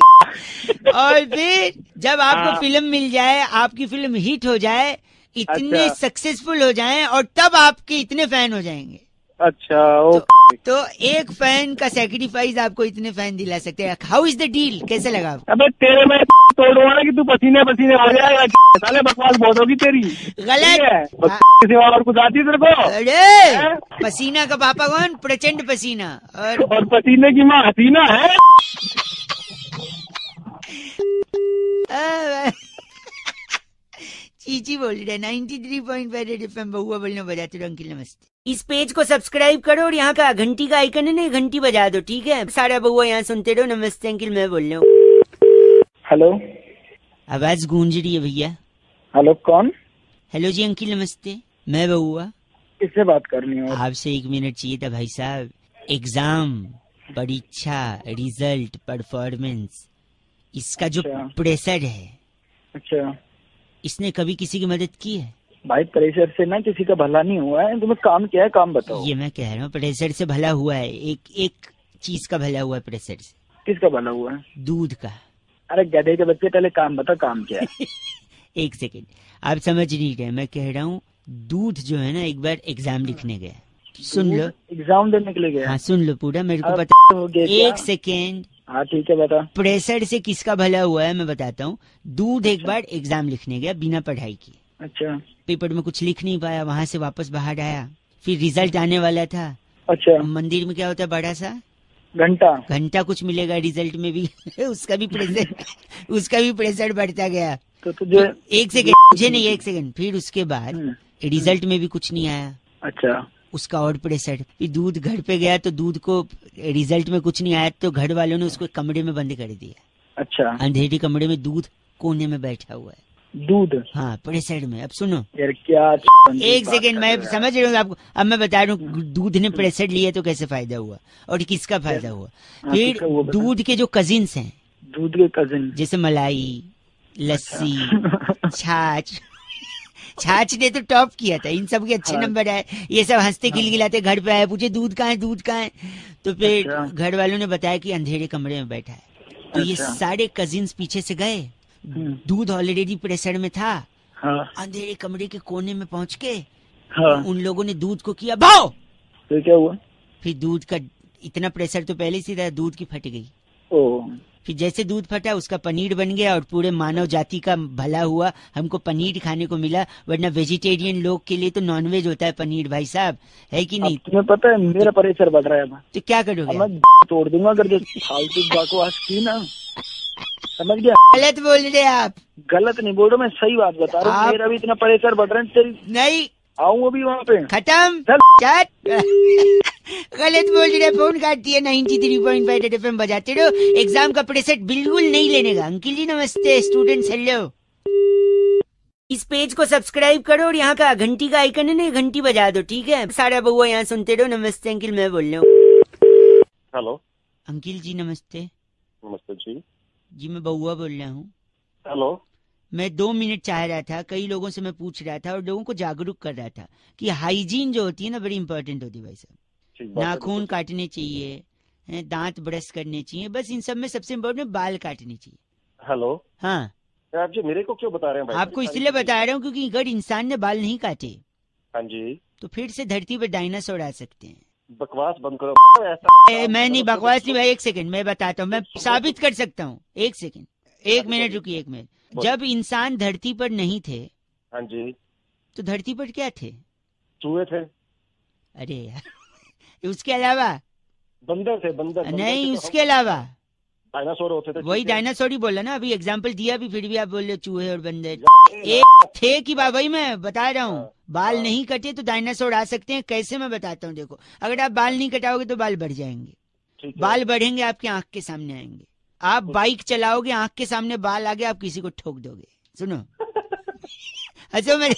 Speaker 1: और फिर जब आपको फिल्म मिल जाए, आपकी फिल्म हिट हो जाए, इतने सक्सेसफुल हो जाएं, और तब आपके इतने फैन हो जाएंगे।
Speaker 3: अच्छा
Speaker 1: तो एक फैन का सेक्रीफाइस आपको इतने फैन दिला सकते हैं। हाउ इज द डील, कैसे लगा आपको?
Speaker 3: अबे तेरे में तोड़ूंगा ना कि तू पसीने पसीने हो जाएगा। साले बकवास बहुत होगी तेरी।
Speaker 1: गलत।
Speaker 3: के सिवा और कुछ आती तेरे को?
Speaker 1: अरे पसीना का पापा कौन? प्रचंड पसीना।
Speaker 3: और पसीने की माँ हसीना है।
Speaker 1: चीची बोल रहे 93.5 रेड एफएम बहुआ बोलने बजाते रहो। अंकिल नमस्ते। इस पेज को सब्सक्राइब करो और यहाँ का घंटी का आइकन है ना, घंटी बजा दो, ठीक है? सारा बहुआ यहाँ सुनते रहो। नमस्ते अंकिल, मैं बोल रहा हूँ।
Speaker 3: हेलो,
Speaker 1: आवाज गूंज रही है भैया।
Speaker 3: हेलो कौन?
Speaker 1: हेलो जी अंकिल नमस्ते, मैं बहुआ।
Speaker 3: किससे बात करनी है?
Speaker 1: आपसे 1 मिनट चाहिए था भाई साहब। एग्जाम, परीक्षा, रिजल्ट, परफॉर्मेंस, इसका जो प्रेशर है,
Speaker 3: अच्छा,
Speaker 1: इसने कभी किसी की मदद की है?
Speaker 3: भाई प्रेशर से ना किसी का भला नहीं हुआ है। तुम्हें काम क्या है, काम बताओ।
Speaker 1: ये मैं कह रहा हूँ प्रेशर से भला हुआ है। एक चीज का भला हुआ है प्रेशर से।
Speaker 3: किसका भला हुआ है?
Speaker 1: दूध का।
Speaker 3: अरे गधे के बच्चे, पहले काम बता, काम क्या है?
Speaker 1: एक सेकेंड, आप समझ नहीं रहे। मैं कह रहा हूँ दूध जो है ना, एक बार एग्जाम लिखने गया, सुन लो।
Speaker 3: एग्जाम देने के लिए गया?
Speaker 1: हाँ सुन लो पूरा, मेरे को पता।
Speaker 3: हो गया?
Speaker 1: एक सेकेंड।
Speaker 3: हाँ ठीक है, बता।
Speaker 1: प्रेशर से किसका भला हुआ है मैं बताता हूँ। दूध एक बार एग्जाम लिखने गया बिना पढ़ाई की।
Speaker 3: अच्छा।
Speaker 1: पेपर में कुछ लिख नहीं पाया, वहां से वापस बाहर आया, फिर रिजल्ट आने वाला था।
Speaker 3: अच्छा।
Speaker 1: मंदिर में क्या होता है, बड़ा सा
Speaker 3: घंटा
Speaker 1: कुछ मिलेगा रिजल्ट में भी। उसका भी प्रेशर बढ़ता गया।
Speaker 3: तो तुझे
Speaker 1: एक सेकेंड, मुझे नहीं, एक सेकेंड। फिर उसके बाद रिजल्ट में भी कुछ नहीं आया।
Speaker 3: अच्छा।
Speaker 1: उसका और प्रेशर। फिर दूध घर पे गया तो दूध को रिजल्ट में कुछ नहीं आया तो घर वालों ने उसको कमरे में बंद कर दिया।
Speaker 3: अच्छा।
Speaker 1: अंधेरे कमरे में दूध कोने में बैठा हुआ है।
Speaker 3: दूध?
Speaker 1: हाँ प्रेशर में। अब सुनो
Speaker 3: यार क्या
Speaker 1: एक सेकेंड, मैं समझ रहा हूँ आपको। अब मैं बता रहा हूँ दूध ने प्रेशर लिया तो कैसे फायदा हुआ और किसका फायदा हुआ। फिर दूध के जो कजिन्स हैं,
Speaker 3: दूध के कजिन,
Speaker 1: जैसे मलाई, लस्सी, छाछ ने तो टॉप किया था, इन सब के अच्छे नंबर आए। ये सब हंसते गिलगिलाते घर पे आए, पूछे दूध कहाँ है, दूध कहाँ है। तो फिर घर वालों ने बताया कि अंधेरे कमरे में बैठा है। तो ये सारे कजिन्स पीछे से गए, दूध ऑलरेडी प्रेशर में था। अंधेरे कमरे के कोने में पहुंच के उन लोगों ने दूध को किया भाव।
Speaker 3: तो क्या हुआ?
Speaker 1: फिर दूध का इतना प्रेशर तो पहले से था, दूध की फट गई। फिर जैसे दूध फटा उसका पनीर बन गया और पूरे मानव जाति का भला हुआ। हमको पनीर खाने को मिला, वरना वेजिटेरियन लोग के लिए तो नॉनवेज होता है पनीर, भाई साहब, है कि नहीं?
Speaker 3: तुम्हें पता है मेरा प्रेशर बढ़ रहा है।
Speaker 1: तो क्या करोगे?
Speaker 3: मैं तोड़ दूंगा अगर जो फालतू बकवास की ना, समझ गया?
Speaker 1: गलत बोल रहे आप।
Speaker 3: गलत नहीं बोल रहा, मैं सही बात बता रहा हूँ। मेरा भी इतना प्रेशर बढ़ रहा है तेरी।
Speaker 1: नहीं
Speaker 3: आऊंगा भी वहाँ पे।
Speaker 1: खत्म चट। गलत बोल रहे, फोन काट दिया। 93.5 रेड एफएम बजाते रहो। एग्जाम का प्रेशर बिल्कुल नहीं लेने का। अंकिल जी नमस्ते, स्टूडेंट्स हेलो। इस पेज को सब्सक्राइब करो और यहाँ का घंटी का आइकन है ना, घंटी बजा दो, ठीक है? सारा बहुआ यहाँ सुनते रहो। नमस्ते अंकिल, मैं बोल रहा हूँ।
Speaker 2: हेलो
Speaker 1: अंकिल जी नमस्ते।
Speaker 2: नमस्ते जी।
Speaker 1: जी मैं बहुआ बोल रहा हूँ।
Speaker 2: हेलो।
Speaker 1: मैं 2 मिनट चाह रहा था, कई लोगों से मैं पूछ रहा था और लोगों को जागरूक कर रहा था कि हाइजीन जो होती है ना, बड़ी इंपॉर्टेंट होती है भाई साहब। नाखून काटने चाहिए, दांत ब्रश करने चाहिए, बस इन सब में सबसे इम्पोर्टेंट बाल काटने चाहिए।
Speaker 2: हेलो।
Speaker 1: हाँ
Speaker 2: आप जी मेरे को क्यों बता रहे हैं भाई?
Speaker 1: आपको इसलिए बता रहा हूँ क्योंकि अगर इंसान ने बाल नहीं काटे,
Speaker 2: हाँ जी,
Speaker 1: तो फिर से धरती पर डायनासोर आ सकते हैं।
Speaker 2: बकवास बंद करो। ऐसा
Speaker 1: मैं नहीं बकवास नहीं भाई, एक सेकंड मैं बताता हूँ, मैं साबित कर सकता हूँ। एक सेकंड, 1 मिनट रुकिए, 1 मिनट। जब इंसान धरती पर नहीं थे,
Speaker 2: हाँ जी,
Speaker 1: तो धरती पर क्या थे?
Speaker 2: चूहे थे।
Speaker 1: अरे यार उसके अलावा
Speaker 2: बंदर थे। बंदर
Speaker 1: नहीं, उसके अलावा
Speaker 2: डायनासोर होते थे।
Speaker 1: वही डायनासोर ही बोला ना, अभी एग्जाम्पल दिया भी, फिर भी आप बोल रहे हो चूहे और बंदर। एक थे कि वही मैं बता रहा हूँ। बाल नहीं कटे तो डायनासोर आ सकते हैं। कैसे मैं बताता हूँ, देखो अगर आप बाल नहीं कटाओगे तो बाल बढ़ जाएंगे। बाल बढ़ेंगे, आपके आंख के सामने आएंगे। आप बाइक चलाओगे, आंख के सामने बाल आ गए, आप किसी को ठोक दोगे। सुनो हंसो, मेरे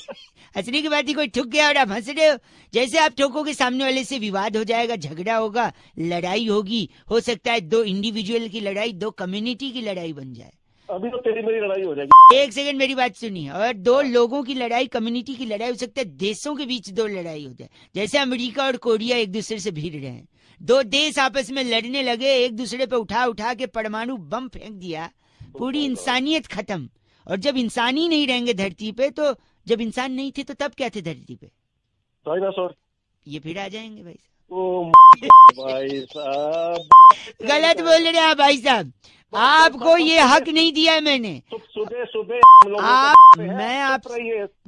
Speaker 1: हंसने की बात ही, कोई ठुक गया और आप हंस रहे हो। जैसे आप ठोकोगे सामने वाले से विवाद हो जाएगा, झगड़ा होगा, लड़ाई होगी। हो सकता है 2 इंडिविजुअल की लड़ाई 2 कम्युनिटी की लड़ाई बन जाए।
Speaker 2: अभी तो तेरी मेरी लड़ाई हो जाएगी।
Speaker 1: एक सेकंड मेरी बात सुनिए। और 2 लोगों की लड़ाई, कम्युनिटी की लड़ाई, हो सकता है देशों के बीच 2 लड़ाई हो जाए। जैसे अमेरिका और कोरिया एक दूसरे से भिड़ रहे हैं, 2 देश आपस में लड़ने लगे, एक दूसरे पे उठा उठा के परमाणु बम फेंक दिया, पूरी इंसानियत खत्म। और जब इंसान ही नहीं रहेंगे धरती पे, तो जब इंसान नहीं थे तो तब क्या थे धरती पे?
Speaker 2: डायनासोर।
Speaker 1: ये फिर आ जाएंगे भाई साहब।
Speaker 3: ओ भाई साहब,
Speaker 1: गलत बोल रहे हैं भाई साहब, आपको ये हक नहीं दिया है मैंने।
Speaker 3: सुबह सुबह
Speaker 1: आप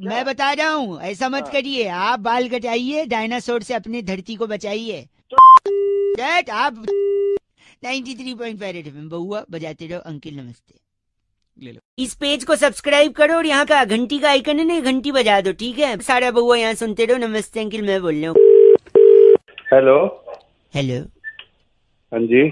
Speaker 1: मैं बता रहा हूँ, ऐसा मत करिए। आप बाल कटाइए, डायनासोर से अपनी धरती को बचाइए। आप 93.5 FM बहुआ बजाते रहो। अंकिल नमस्ते, ले लो। इस पेज को सब्सक्राइब करो और यहाँ का घंटी का आइकन है ना, घंटी बजा दो, ठीक है? सारा बहुआ यहाँ सुनते रहो। नमस्ते अंकिल, मैं बोल रहा हूँ।
Speaker 3: हेलो
Speaker 1: हेलो,
Speaker 3: हाँ जी,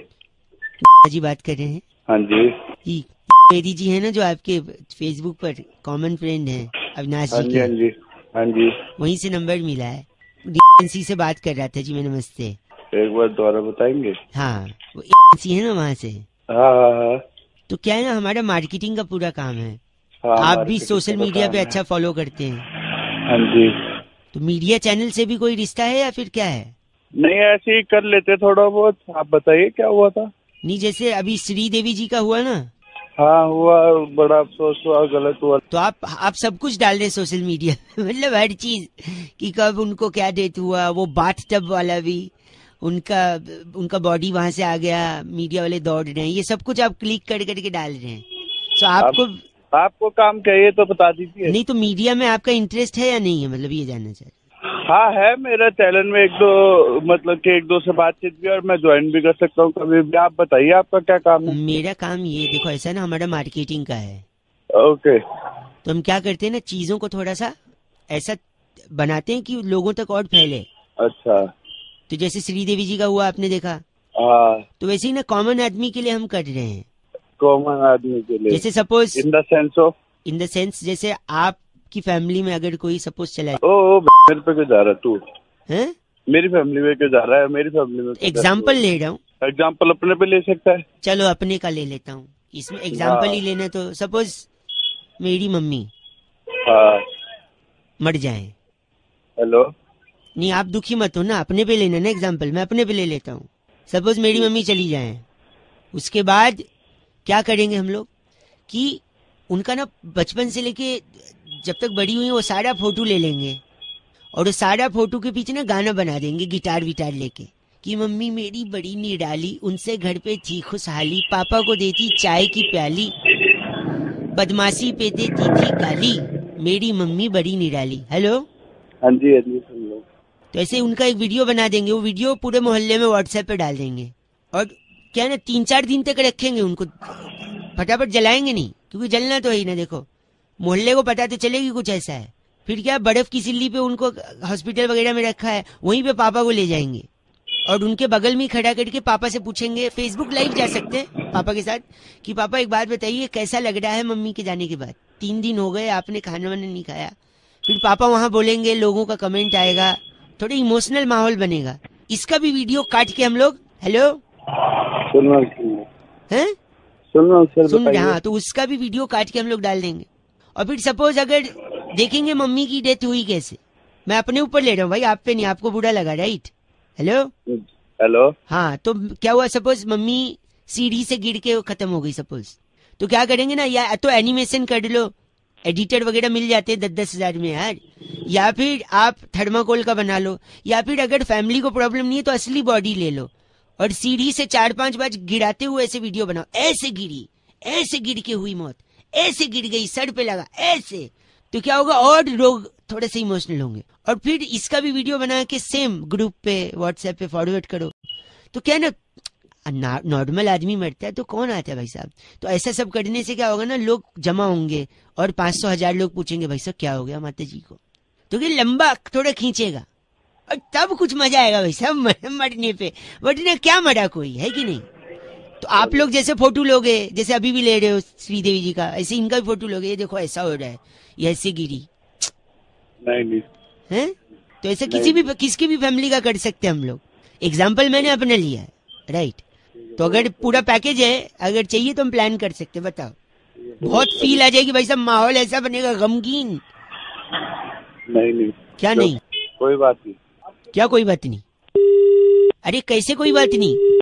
Speaker 1: जी बात कर रहे हैं?
Speaker 3: हाँ जी,
Speaker 1: मेरी जी है ना, जो आपके फेसबुक पर कॉमन फ्रेंड है अविनाश
Speaker 3: हाँ
Speaker 1: जी
Speaker 3: जी,
Speaker 1: के,
Speaker 3: हाँ जी, हाँ जी।
Speaker 1: वहीं से नंबर मिला है। एजेंसी से बात कर रहा था जी मैं। नमस्ते।
Speaker 3: एक बार दोबारा बताएंगे?
Speaker 1: हाँ, वो एजेंसी है ना, वहाँ से।
Speaker 3: हाँ हाँ हाँ
Speaker 1: तो क्या है ना, हमारा मार्केटिंग का पूरा काम है।
Speaker 3: हाँ,
Speaker 1: आप भी
Speaker 3: मार्केटिंग
Speaker 1: सोशल
Speaker 3: का
Speaker 1: मीडिया
Speaker 3: काम
Speaker 1: पे
Speaker 3: है।
Speaker 1: अच्छा फॉलो करते हैं,
Speaker 3: हाँ जी।
Speaker 1: तो मीडिया चैनल से भी कोई रिश्ता है या फिर क्या है?
Speaker 3: नहीं, ऐसे ही कर लेते थोड़ा बहुत। आप बताइए क्या हुआ था?
Speaker 1: नहीं, जैसे अभी श्री देवी जी का हुआ ना,
Speaker 3: हाँ हुआ, बड़ा अफसोस हुआ, गलत हुआ।
Speaker 1: तो आप सब कुछ डाल रहे सोशल मीडिया मतलब हर चीज, कि कब उनको क्या डेथ हुआ, वो बाथ टब वाला भी, उनका बॉडी वहां से आ गया, मीडिया वाले दौड़ रहे हैं, ये सब कुछ आप क्लिक कर करके डाल रहे हैं। तो
Speaker 3: आपको काम चाहिए तो बता दीजिए।
Speaker 1: नहीं, तो मीडिया में आपका इंटरेस्ट है या नहीं है, मतलब ये जानना चाह रहे हैं।
Speaker 3: हाँ है, मेरा चैनल में एक दो से बातचीत भी, और मैं ज्वाइन भी कर सकता हूँ कभी भी। आप बताइए आपका क्या काम है?
Speaker 1: मेरा काम ये देखो, ऐसा ना, हमारा मार्केटिंग का है।
Speaker 3: ओके।
Speaker 1: तो हम क्या करते हैं ना, चीजों को थोड़ा सा ऐसा बनाते हैं कि लोगों तक और फैले।
Speaker 3: अच्छा।
Speaker 1: तो जैसे श्रीदेवी जी का हुआ, आपने देखा,
Speaker 3: हाँ,
Speaker 1: तो वैसे ही ना कॉमन आदमी के लिए हम कर रहे हैं।
Speaker 3: कॉमन आदमी के लिए
Speaker 1: जैसे सपोज
Speaker 3: इन द सेंस
Speaker 1: जैसे आपकी फैमिली में अगर कोई सपोज चला
Speaker 3: ओ मेरे पे क्यों जा रहा है तू?
Speaker 1: है,
Speaker 3: मेरी फैमिली में क्यों जा रहा है? मेरी फैमिली में
Speaker 1: एग्जाम्पल ले रहा हूँ।
Speaker 3: एग्जाम्पल अपने पे ले सकता है।
Speaker 1: चलो अपने का ले लेता हूँ, इसमें एग्जाम्पल ही लेना। तो सपोज मेरी मम्मी
Speaker 3: हाँ।
Speaker 1: मर जाए।
Speaker 3: हेलो।
Speaker 1: नहीं, आप दुखी मत हो ना, अपने पे लेना ना एग्जाम्पल, मैं अपने पे ले लेता हूँ। सपोज मेरी मम्मी चली जाए, उसके बाद क्या करेंगे हम लोग कि उनका ना बचपन से लेके जब तक बड़ी हुई वो सारा फोटो ले लेंगे, और उस सारा फोटो के पीछे ना गाना बना देंगे गिटार विटार लेके, कि मम्मी मेरी बड़ी निराली, उनसे घर पे थी खुशहाली, पापा को देती चाय की प्याली, बदमाशी पे देती थी गाली, मेरी मम्मी बड़ी निराली। हेलो।
Speaker 3: हाँ जी, हाँ जी, सुन लो।
Speaker 1: तो ऐसे उनका एक वीडियो बना देंगे, वो वीडियो पूरे मोहल्ले में व्हाट्सएप पे डाल देंगे, और क्या है ना 3-4 दिन तक रखेंगे उनको, फटाफट जलाएंगे नहीं, क्योंकि जलना तो है ही ना। देखो, मोहल्ले को पता तो चलेगी कुछ ऐसा है। फिर क्या, बर्फ की सिल्ली पे उनको हॉस्पिटल वगैरह में रखा है, वहीं पे पापा को ले जाएंगे और उनके बगल में ही खड़ा करके पापा से पूछेंगे, फेसबुक लाइव जा सकते हैं पापा के साथ, कि पापा एक बात बताइए, कैसा लग रहा है मम्मी के जाने के बाद, 3 दिन हो गए आपने खाना वाना नहीं खाया। फिर पापा वहां बोलेंगे, लोगों का कमेंट आएगा, थोड़ा इमोशनल माहौल बनेगा। इसका भी वीडियो काट के हम लोग, हेलो सुन रहे, हाँ, तो उसका भी वीडियो काट के हम लोग डाल देंगे। और फिर सपोज अगर देखेंगे मम्मी की डेथ हुई कैसे, मैं अपने ऊपर ले रहा हूँ भाई, आप पे नहीं, आपको बुरा लगा, राइट?
Speaker 3: हेलो।
Speaker 1: हाँ, तो क्या हुआ, सपोज मम्मी सीढ़ी से गिर के खत्म हो गई सपोज, तो क्या करेंगे ना, या तो एनिमेशन कर लो, एडिटर वगैरह मिल जाते हैं 10-10 हजार में यार, या फिर आप थर्माकोल का बना लो, या फिर अगर फैमिली को प्रॉब्लम नहीं है तो असली बॉडी ले लो और सीढ़ी से 4-5 बार गिराते हुए ऐसे वीडियो बनाओ, ऐसे गिरी, ऐसे गिर के हुई मौत, ऐसे गिर गई, सर पे लगा, ऐसे। तो क्या होगा, और लोग थोड़े से इमोशनल होंगे, और फिर इसका भी वीडियो बना के सेम ग्रुप पे व्हाट्सएप पे फॉरवर्ड करो। तो क्या ना, नॉर्मल आदमी मरता है तो कौन आता है भाई साहब। तो ऐसा सब करने से क्या होगा ना, लोग जमा होंगे और 500-1000 लोग पूछेंगे, भाई साहब क्या हो गया माता जी को, तो ये लंबा थोड़ा खींचेगा और तब कुछ मजा आएगा भाई साहब मरने पे। वरना क्या मरा कोई है कि नहीं। तो आप लोग जैसे फोटो लोगे, जैसे अभी भी ले रहे हो श्रीदेवी जी का, ऐसे इनका भी फोटो लोगे, ये देखो ऐसा हो रहा है, ये ऐसे गिरी,
Speaker 3: नहीं
Speaker 1: है। तो ऐसे किसकी भी फैमिली का कर सकते हैं हम लोग। एग्जाम्पल मैंने अपने लिया है, राइट। तो अगर पूरा पैकेज है, अगर चाहिए तो हम प्लान कर सकते हैं, बताओ। बहुत फील आ जाएगी भाई साहब, माहौल ऐसा बनेगा गमगीन।
Speaker 3: नहीं
Speaker 1: क्या नहीं,
Speaker 3: कोई बात नहीं।
Speaker 1: क्या कोई बात नहीं? अरे कैसे कोई बात नहीं,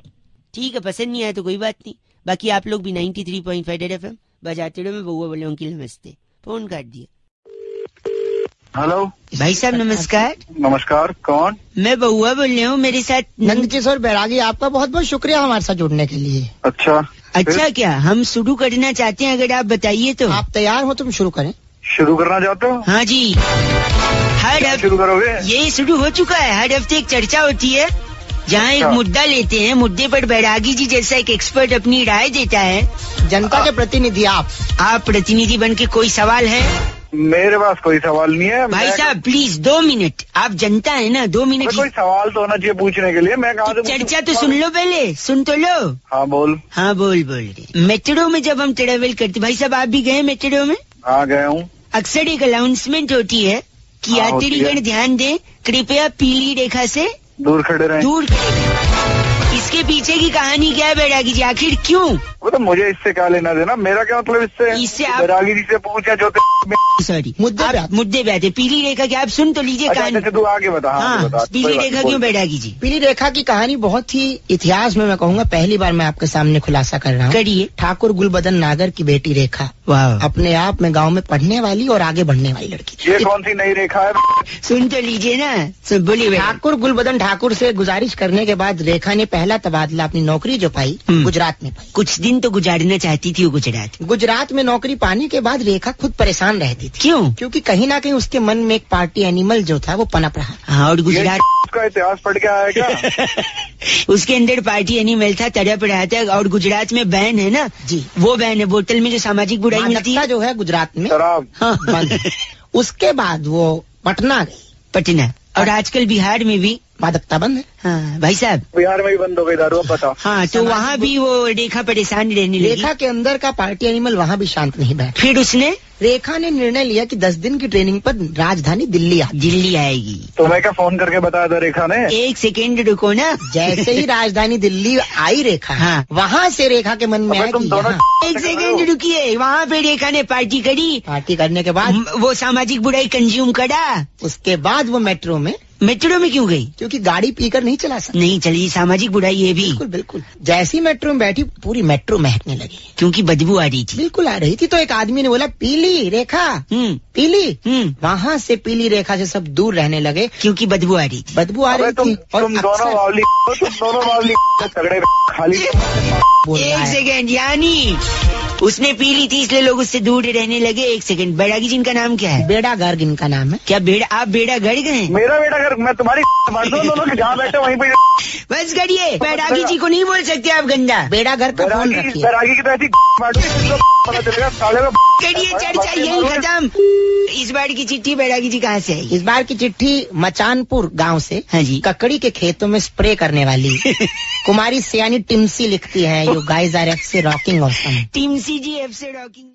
Speaker 1: ठीक है, पसंद नहीं आया तो कोई बात नहीं। बाकी आप लोग भी 93.5 FM बजाते रहो। मैं बउआ बोले अंकिल नमस्ते, फोन काट दिया।
Speaker 3: हेलो
Speaker 1: भाई साहब नमस्कार।
Speaker 3: नमस्कार, कौन?
Speaker 1: मैं बहुआ बोल रहा हूँ, मेरे साथ
Speaker 4: नंदकिशोर बैरागी, आपका बहुत बहुत शुक्रिया हमारे साथ जुड़ने के लिए।
Speaker 1: अच्छा क्या हम शुरू करना चाहते हैं, अगर आप बताइए तो।
Speaker 4: आप तैयार हो? तुम शुरू करें।
Speaker 3: शुरू करना चाहते हो?
Speaker 1: हाँ जी। हर हफ्ते
Speaker 3: शुरू करोगे?
Speaker 1: ये शुरू हो चुका है। हर हफ्ते एक चर्चा होती है जहाँ एक मुद्दा लेते हैं, मुद्दे पर बैरागी जी जैसा एक एक्सपर्ट अपनी राय देता है।
Speaker 4: जनता के प्रतिनिधि आप
Speaker 1: प्रतिनिधि बन के, कोई सवाल है?
Speaker 3: मेरे पास कोई सवाल नहीं है
Speaker 1: भाई साहब प्लीज 2 मिनट, आप जनता है ना, 2 मिनट।
Speaker 3: कोई सवाल तो होना चाहिए पूछने के लिए। मैं कहाँ से
Speaker 1: चर्चा तो सुन लो, पहले सुन तो लो।
Speaker 3: हाँ बोल
Speaker 1: रहे। मेट्रो में जब हम ट्रेवल करते, भाई साहब आप भी गए मेट्रो में?
Speaker 3: हाँ गया हूँ।
Speaker 1: अक्सर एक अनाउंसमेंट होती है कि यात्रीगण ध्यान दें, कृपया पीली रेखा से
Speaker 3: दूर खड़े रहें।
Speaker 1: इसके पीछे की कहानी क्या है बैरागी जी, आखिर क्यों?
Speaker 3: वो तो मुझे इससे क्या लेना देना, मेरा क्या मतलब इससे आप बैरागी जी से पूछा जो
Speaker 1: सॉरी मुद्दे पे आते। पीली रेखा क्या, आप सुन तो लीजिए कहानी।
Speaker 3: अच्छा तू आगे बता।
Speaker 1: हाँ, पीली रेखा क्यों बैरागी जी?
Speaker 4: पीली रेखा की कहानी बहुत ही इतिहास में मैं कहूँगा पहली बार मैं आपके सामने खुलासा कर रहा हूँ।
Speaker 1: करिए।
Speaker 4: ठाकुर गुलबदन नागर की बेटी रेखा, अपने आप में गाँव में पढ़ने वाली और आगे बढ़ने वाली लड़की।
Speaker 3: ये कौन सी नई रेखा है?
Speaker 1: सुन तो लीजिए ना, बोलिए।
Speaker 4: ठाकुर गुलबदन ठाकुर से गुजारिश करने के बाद रेखा ने पहला तबादला अपनी नौकरी जो पाई गुजरात में पाई।
Speaker 1: कुछ दिन तो गुजारना चाहती थी वो
Speaker 4: गुजरात में नौकरी पाने के बाद रेखा खुद परेशान रहती थी।
Speaker 1: क्यों?
Speaker 4: क्योंकि कहीं ना कहीं उसके मन में एक पार्टी एनिमल जो था वो पनप रहा।
Speaker 1: हाँ, और गुजरात
Speaker 3: का इतिहास पढ़ के आया क्या?
Speaker 1: उसके अंदर पार्टी एनिमल था, तड़प रहा था। और गुजरात में बैन है ना जी, वो बैन है बोतल में जो सामाजिक बुराई मिलती है,
Speaker 4: जो है गुजरात में
Speaker 3: शराब।
Speaker 4: हाँ, उसके बाद वो पटना गई।
Speaker 1: और आजकल बिहार में भी
Speaker 4: मादकता बंद है।
Speaker 1: हाँ भाई साहब,
Speaker 3: बिहार में भी बंद हो गई दारू, पता।
Speaker 1: हाँ, तो वहाँ भी वो रेखा परेशान रहने लगी।
Speaker 4: रेखा के अंदर का पार्टी एनिमल वहाँ भी शांत नहीं बैठा।
Speaker 1: फिर उसने
Speaker 4: रेखा ने निर्णय लिया कि 10 दिन की ट्रेनिंग पर राजधानी दिल्ली
Speaker 3: आएगी। तो मैं क्या फोन करके बताया था रेखा ने?
Speaker 1: 1 सेकेंड रुको ना।
Speaker 4: जैसे ही राजधानी दिल्ली आई रेखा,
Speaker 1: हाँ,
Speaker 4: वहाँ से रेखा के मन में आया कि
Speaker 1: 1 सेकेंड रुकिए, वहाँ पे रेखा ने पार्टी करी।
Speaker 4: पार्टी करने के बाद
Speaker 1: वो सामाजिक बुराई कंज्यूम करा।
Speaker 4: उसके बाद वो मेट्रो में
Speaker 1: क्यों गई?
Speaker 4: क्योंकि गाड़ी पीकर नहीं चला सकती।
Speaker 1: नहीं चली, सामाजिक बुराई ये भी।
Speaker 4: बिल्कुल बिल्कुल। जैसी मेट्रो में बैठी पूरी मेट्रो महकने लगी,
Speaker 1: क्योंकि बदबू आ रही थी।
Speaker 4: बिल्कुल आ रही थी। तो एक आदमी ने बोला पीली रेखा, पीली। वहाँ से पीली रेखा से सब दूर रहने लगे क्योंकि बदबू आ रही थी।
Speaker 3: तुम दोनों बावली खाली।
Speaker 1: 1 सेकेंड, यानी उसने पी ली थी इसलिए लोग उससे दूर रहने लगे। 1 सेकेंड, बैरागी जी इनका नाम क्या है?
Speaker 4: बेड़ा गर्ग इनका नाम है।
Speaker 1: क्या आप बेड़ा गर्ग हैं?
Speaker 3: मेरा बेड़ा गर्ग, मैं तुम्हारी दोनों के जहाँ बैठे वहीं पे।
Speaker 1: बस करिए, बैरागी जी को नहीं बोल सकते आप गंदा।
Speaker 4: बेड़ा गर्ग का फोन रखिए।
Speaker 3: बैरागी की तो ऐसी पता चलेगा साले में।
Speaker 1: करिए, चर्चा यही खत्म। इस बार की चिट्ठी बैरागी जी कहाँ से आई?
Speaker 4: इस बार की चिट्ठी मचानपुर गांव से।
Speaker 1: हाँ जी।
Speaker 4: ककड़ी के खेतों में स्प्रे करने वाली कुमारी सियानी टिम्सी लिखती है, यू गाइज आर एफ से रॉकिंग ऑसम।
Speaker 1: टिम्सी जी एफ से रॉकिंग।